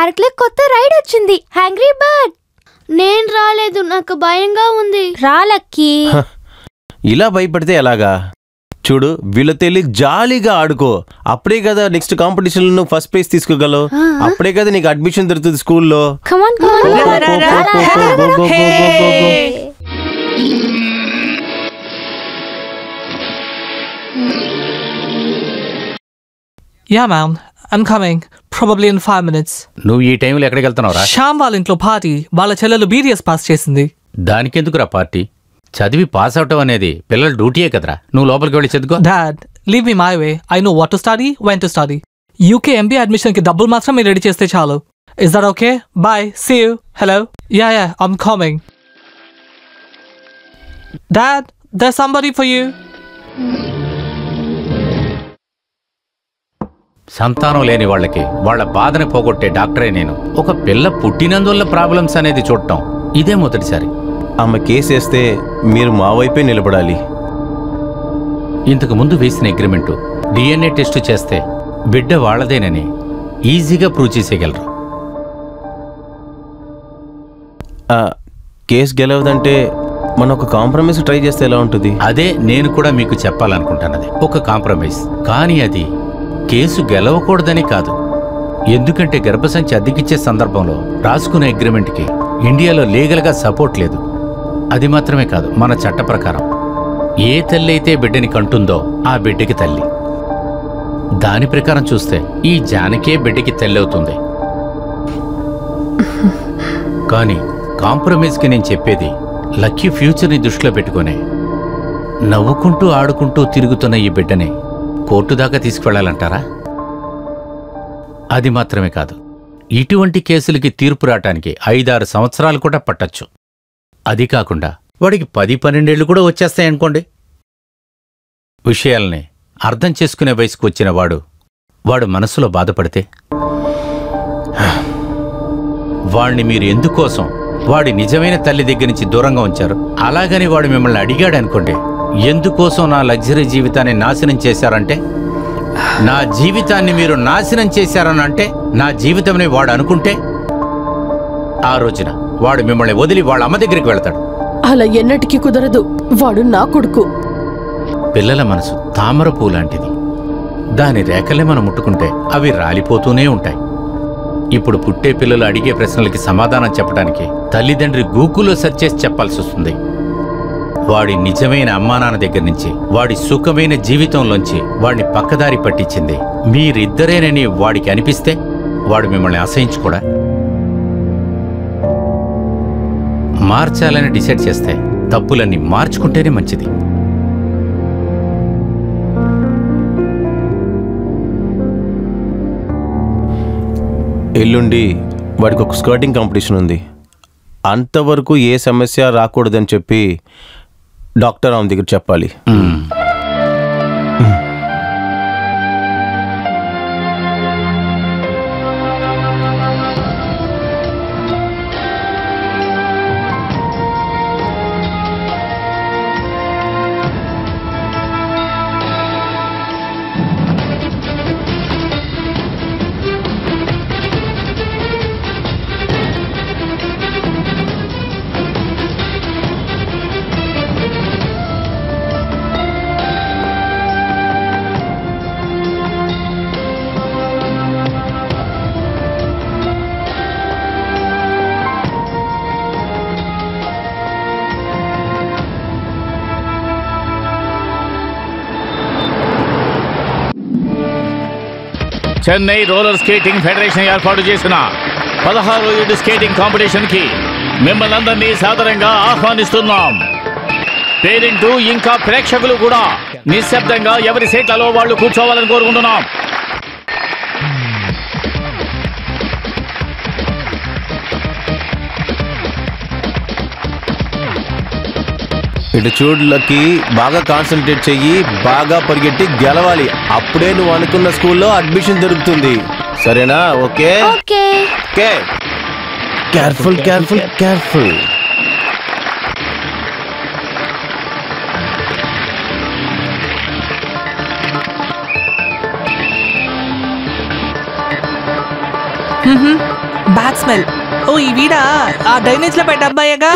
Park లో కొత్త ride వచ్చింది, హ్యాంగ్రీ బర్డ్. నేను రాలేదు, నాకు భయంగా ఉంది. రాలక్కి. ఇలా భయపడితే ఎలాగా? చూడు, వీళ్ళతో వెళ్ళి జాలీగా ఆడుకో. అప్పుడే కదా నెక్స్ట్ కాంపిటీషన్ లో ఫస్ట్ ప్రైజ్ తీసుకోగలవు. అప్పుడే కదా నీకు అడ్మిషన్ దొరుకుతుంది స్కూల్లో. Yeah, ma'am. I'm coming. Probably in 5 minutes. నువ్వు ఈ టైంలో ఎక్కడికి వెళ్తున్నావురా? శ్యామ్ వాళ్ళ ఇంట్లో పార్టీ. వాళ్ళ చెల్లెలు BDS పాస్ చేసింది. దానికెందుకురా పార్టీ? చదివి పాస్ అవటం అనేది పిల్లల డ్యూటీయే కదరా. నువ్వు లోపలికి వెళ్ళి చదువుకో. Dad, leave me my way. I know what to study, when to study. UK MBA admission కి డబ్బులు మాత్రం మీరు రెడీ చేస్తే చాలు. Is that okay? Bye. See you. Hello. Yeah, I'm coming. Dad, there's somebody for you. సంతానం లేని వాళ్ళకి వాళ్ళ బాధని పోగొట్టే డాక్టరే నేను. ఒక పిల్ల పుట్టినందువల్ల ప్రాబ్లమ్స్ అనేది చూడటం ఇదే మొదటిసారి. ఆమె కేసు వేస్తే మీరు మా వైపే నిలబడాలి. ఇంతకు ముందు వేసిన అగ్రిమెంటు DNA టెస్ట్ చేస్తే బిడ్డ వాళ్ళదేనని ఈజీగా ప్రూవ్ చేసేయగలరు. కేసు గెలవదంటే మనం ఒక కాంప్రమైజ్ ట్రై చేస్తే ఎలా ఉంటుంది? అదే నేను కూడా మీకు చెప్పాలనుకుంటున్నది. ఒక కాంప్రమైజ్. కానీ అది కేసు గెలవకూడదని కాదు. ఎందుకంటే గర్భసంచి అద్దెకిచ్చే సందర్భంలో రాసుకునే అగ్రిమెంట్కి ఇండియాలో లీగల్గా సపోర్ట్ లేదు. అది మాత్రమే కాదు, మన చట్ట ప్రకారం ఏ తల్లి అయితే బిడ్డని కంటుందో ఆ బిడ్డకి తల్లి. దాని ప్రకారం చూస్తే ఈ జానకే బిడ్డకి తల్లి అవుతుంది. కానీ కాంప్రమైజ్కి నేను చెప్పేది లక్కీ ఫ్యూచర్ని దృష్టిలో పెట్టుకునే నవ్వుకుంటూ ఆడుకుంటూ తిరుగుతున్న ఈ బిడ్డని కోర్టు దాకా తీసుకువెళ్లాలంటారా? అది మాత్రమే కాదు, ఇటువంటి కేసులకి తీర్పు రావటానికి 5-6 సంవత్సరాలు కూడా పట్టచ్చు. అది కాకుండా వాడికి 10-12 ఏళ్ళు కూడా వచ్చేస్తాయనుకోండి. విషయాల్ని అర్థం చేసుకునే వయసుకు వచ్చిన వాడు మనసులో బాధపడితే వాణ్ణి మీరు ఎందుకోసం వాడి నిజమైన తల్లి దగ్గర నుంచి దూరంగా ఉంచారు. అలాగని వాడు మిమ్మల్ని అడిగాడనుకోండి, ఎందుకోసం నా లగ్జరీ జీవితాన్ని నాశనం చేశారంటే, నా జీవితాన్ని మీరు నాశనం చేశారనంటే, నా జీవితంని వాడు అనుకుంటే, ఆ రోజున వాడు మిమ్మల్ని వదిలి వాళ్ళ అమ్మ దగ్గరికి వెళ్తాడు. అలా ఎన్నటికీ కుదరదు. వాడు నా కొడుకు. పిల్లల మనసు తామర పువ్వు లాంటిది. దాని రేఖలే మనం ముట్టుకుంటే అవి రాలిపోతూనే ఉంటాయి. ఇప్పుడు పుట్టే పిల్లలు అడిగే ప్రశ్నలకి సమాధానం చెప్పడానికి తల్లిదండ్రి గూగుల్లో సెర్చ్ చేసి చెప్పాల్సి వస్తుంది. వాడి నిజమైన అమ్మానాన్న దగ్గర నుంచి, వాడి సుఖమైన జీవితంలోంచి వాడిని పక్కదారి పట్టించింది మీరిద్దరేనని వాడికి అనిపిస్తే వాడు మిమ్మల్ని అసహించుకోడా? మార్చాలని డిసైడ్ చేస్తే తప్పులన్నీ మార్చుకుంటేనే మంచిది. ఎల్లుండి వాడికి ఒక స్కర్టింగ్ కాంపిటీషన్ ఉంది. అంతవరకు ఏ సమస్య రాకూడదని చెప్పి డాక్టర్ ఆమె దగ్గర చెప్పాలి. చెన్నై రోలర్ స్కేటింగ్ ఫెడరేషన్ ఏర్పాటు చేసిన 16వ ఏడు స్కేటింగ్ కాంపిటీషన్కి మిమ్మల్ని అందరినీ సాదరంగా ఆహ్వానిస్తున్నాం. పేరెంటు ఇంకా ప్రేక్షకులు కూడా నిశ్శబ్దంగా ఎవరి సీట్లలో వాళ్ళు కూర్చోవాలని కోరుకుంటున్నాం. ఇటు చూడులకి బాగా కాన్సన్ట్రేట్ చెయ్యి, బాగా పరిగెట్టి గెలవాలి. అప్పుడే నువ్వు అనుకున్న స్కూల్లో అడ్మిషన్ దొరుకుతుంది. సరేనా? Okay okay. Careful careful careful. Bad smell. ఓ ఈ వీడా ఆ డ్రైనేజ్ లో పెట్ట అబ్బాయిగా.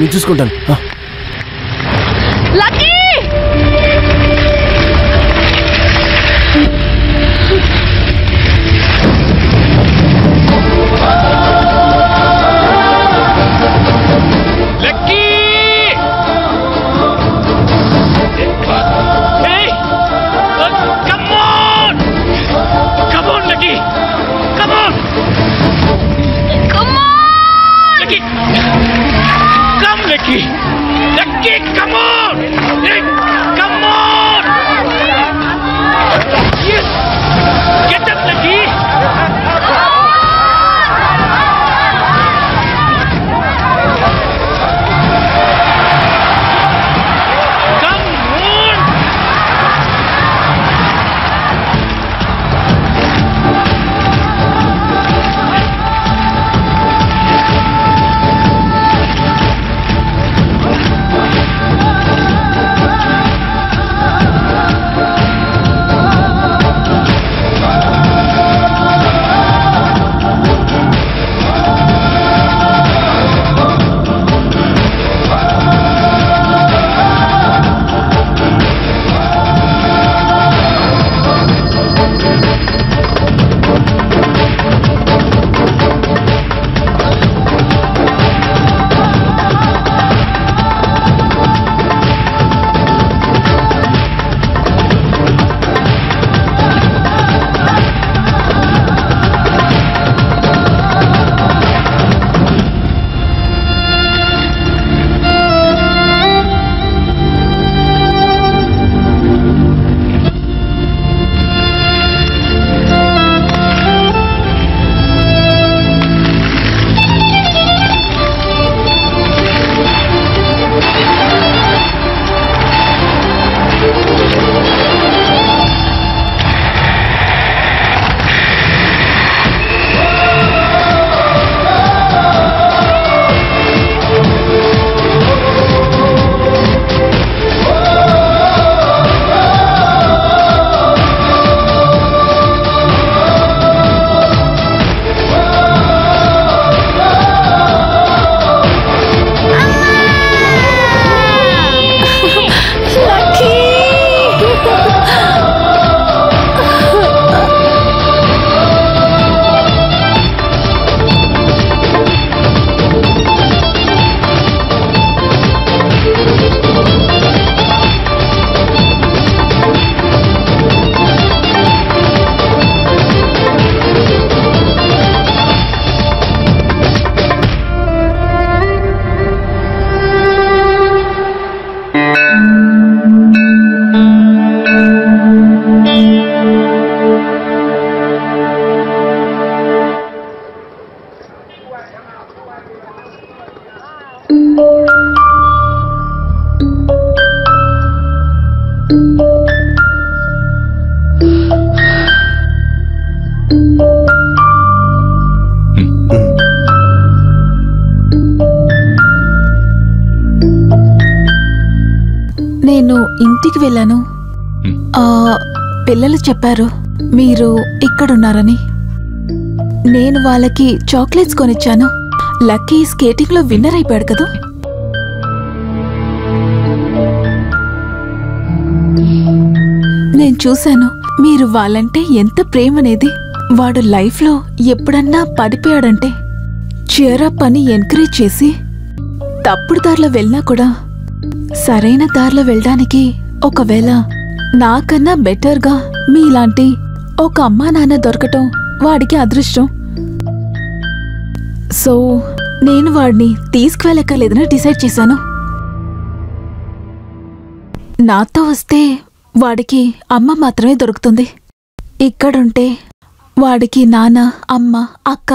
నేను చూసుకుంటాను. నేను ఇంటికి వెళ్ళాను. పిల్లలు చెప్పారు మీరు ఇక్కడున్నారని. నేను వాళ్ళకి చాక్లెట్స్ కొనిచ్చాను. లక్కీ స్కేటింగ్ లో విన్నర్ అయిపోయాడు కదా. నేను చూశాను మీరు వాళ్ళంటే ఎంత ప్రేమనేది. వాడు లైఫ్లో ఎప్పుడన్నా పడిపోయాడంటే చేరప్ అని ఎంకరేజ్ చేసి తప్పుడు దారిలో వెళ్ళినా కూడా సరైన దారిలో వెళ్ళడానికి ఒకవేళ నాకన్నా బెటర్గా మీలాంటి ఒక అమ్మా నాన్న దొరకటం వాడికి అదృష్టం. సో నేను వాడిని తీసుకువెళ్ళక్కర్లేదని డిసైడ్ చేశాను. నాతో వస్తే వాడికి అమ్మ మాత్రమే దొరుకుతుంది. ఇక్కడుంటే వాడికి నాన్న, అమ్మ, అక్క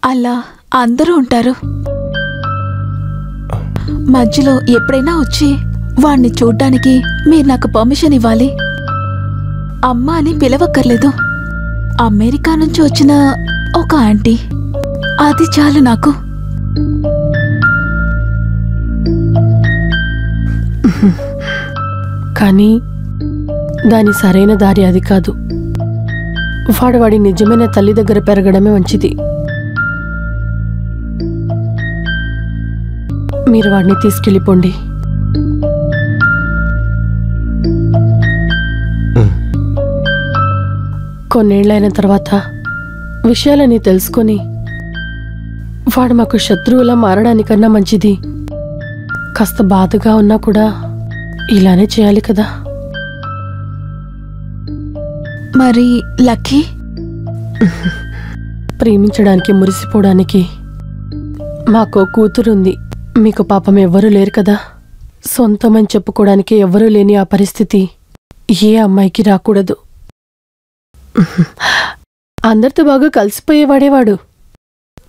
అలా అందరూ ఉంటారు. మధ్యలో ఎప్పుడైనా వచ్చి వాణ్ణి చూడ్డానికి మీరు నాకు పర్మిషన్ ఇవ్వాలి. అమ్మ అని పిలవక్కర్లేదు. అమెరికా నుంచి వచ్చిన ఒక ఆంటీ, అది చాలు నాకు. కానీ దాని సరైన దారి అది కాదు. వాడి నిజమైన తల్లి దగ్గర పెరగడమే మంచిది. మీరు వాడిని తీసుకెళ్ళిపోండి. కొన్నేళ్లైన తర్వాత విషయాలని తెలుసుకొని వాడు మాకు శత్రువులా మారడానికన్నా మంచిది. కాస్త బాధగా ఉన్నా కూడా ఇలానే చేయాలి కదా. మరి లక్కీ ప్రేమించడానికి మురిసిపోవడానికి మాకో కూతురుంది. మీకు పాపం ఎవ్వరూ లేరు కదా. సొంతమని చెప్పుకోవడానికి ఎవ్వరూ లేని ఆ పరిస్థితి ఏ అమ్మాయికి రాకూడదు. అందరితో బాగా కలిసిపోయేవాడేవాడు.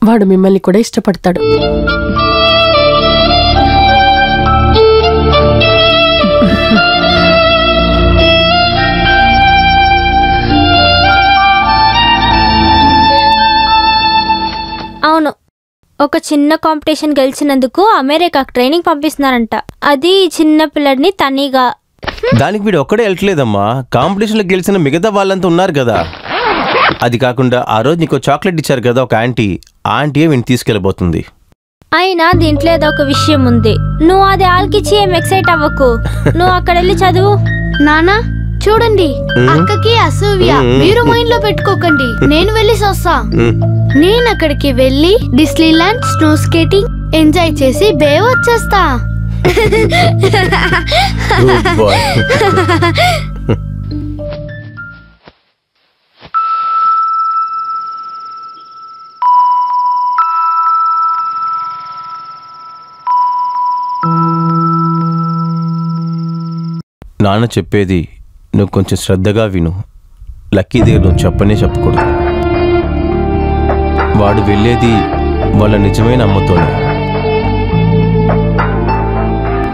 వాడు మిమ్మల్ని కూడా ఇష్టపడతాడు. అవును, ఒక చిన్న కాంపిటీషన్ గెలిచినందుకు అమెరికాకు ట్రైనింగ్ పంపిస్తున్నారంట. అది చిన్న పిల్లడిని తనీగా. దానికి వీడు ఒక్కడే వెళ్ళట్లేదమ్మా, కాంపిటీషన్లో గెలిచిన మిగతా వాళ్ళంతా ఉన్నారు కదా. అది కాకుండా ఆ రోజు నీకు చాక్లెట్ ఇచ్చారు కదా ఒక ఆంటీయే వీడిని తీసుకెళ్ళబోతుంది. అయినా దీంట్లో ఏదో ఒక విషయం ఉంది. నువ్వు అది ఆల్కిచ్చి ఏం ఎక్సైట్ అవ్వకు. నువ్వు అక్కడ వెళ్ళి చదువు. నానా చూడండి, అక్కకి అసూయ. మీరు మైండ్ లో పెట్టుకోకండి. నేను వెళ్ళి వస్తా. నేను అక్కడికి వెళ్ళి డిస్నీలాండ్ స్నో స్కేటింగ్ ఎంజాయ్ చేసి బే వచ్చేస్తా. నాన్న చెప్పేది నువ్వు కొంచెం శ్రద్ధగా విను. లక్కీ దగ్గర నువ్వు చెప్పకూడదు. వాడు వెళ్ళేది వాళ్ళ నిజమైన అమ్మతోనే.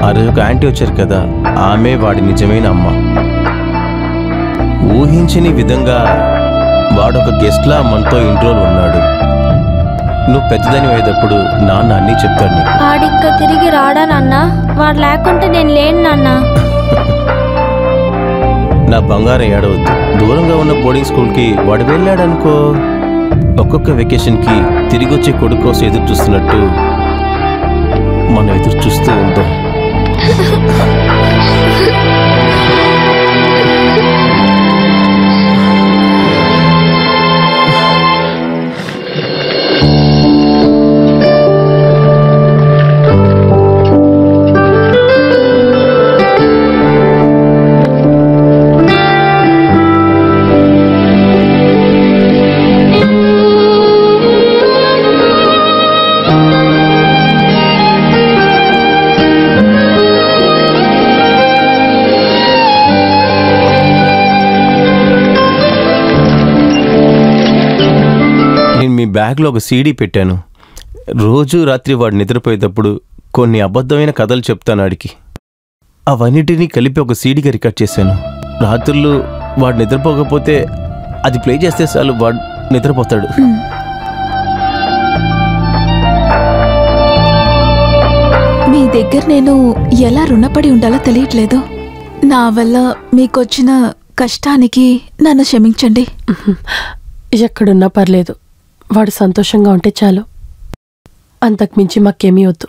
ఆ రోజు ఒక ఆంటీ వచ్చారు కదా, ఆమె వాడి నిజమైన అమ్మ. ఊహించని విధంగా వాడొక గెస్ట్లా మనతో ఇంట్రోల్ ఉన్నాడు. నువ్వు పెద్దదని అయ్యేటప్పుడు నాన్న అన్నీ చెప్తాడు నీకు. ఆడింకా తిరిగి రాడా నాన్న? వాడు లేకుంటే నేను లేను నాన్న. నా బంగారం ఏడవద్దు. దూరంగా ఉన్న బోర్డింగ్ స్కూల్కి వాడు వెళ్ళాడనుకో, ఒక్కొక్క వెకేషన్కి తిరిగి వచ్చే కొడుకు కోసం ఎదురు చూస్తున్నట్టు మనం ఎదురు చూస్తూ ఉంటాం. బ్యాగ్లో ఒక సీడీ పెట్టాను. రోజు రాత్రి వాడు నిద్రపోయేటప్పుడు కొన్ని అబద్ధమైన కథలు చెప్తాను ఆడికి. అవన్నిటినీ కలిపి ఒక సీడీగా రికార్డ్ చేశాను. రాత్రులు వాడు నిద్రపోకపోతే అది ప్లే చేస్తే చాలు వాడు నిద్రపోతాడు. మీ దగ్గర నేను ఎలా రుణపడి ఉండాలో తెలియట్లేదు. నా వల్ల మీకొచ్చిన కష్టానికి నన్ను క్షమించండి. ఎక్కడున్నా పర్లేదు, వాడు సంతోషంగా ఉంటే చాలు. అంతకుమించి మాకేమీ వద్దు.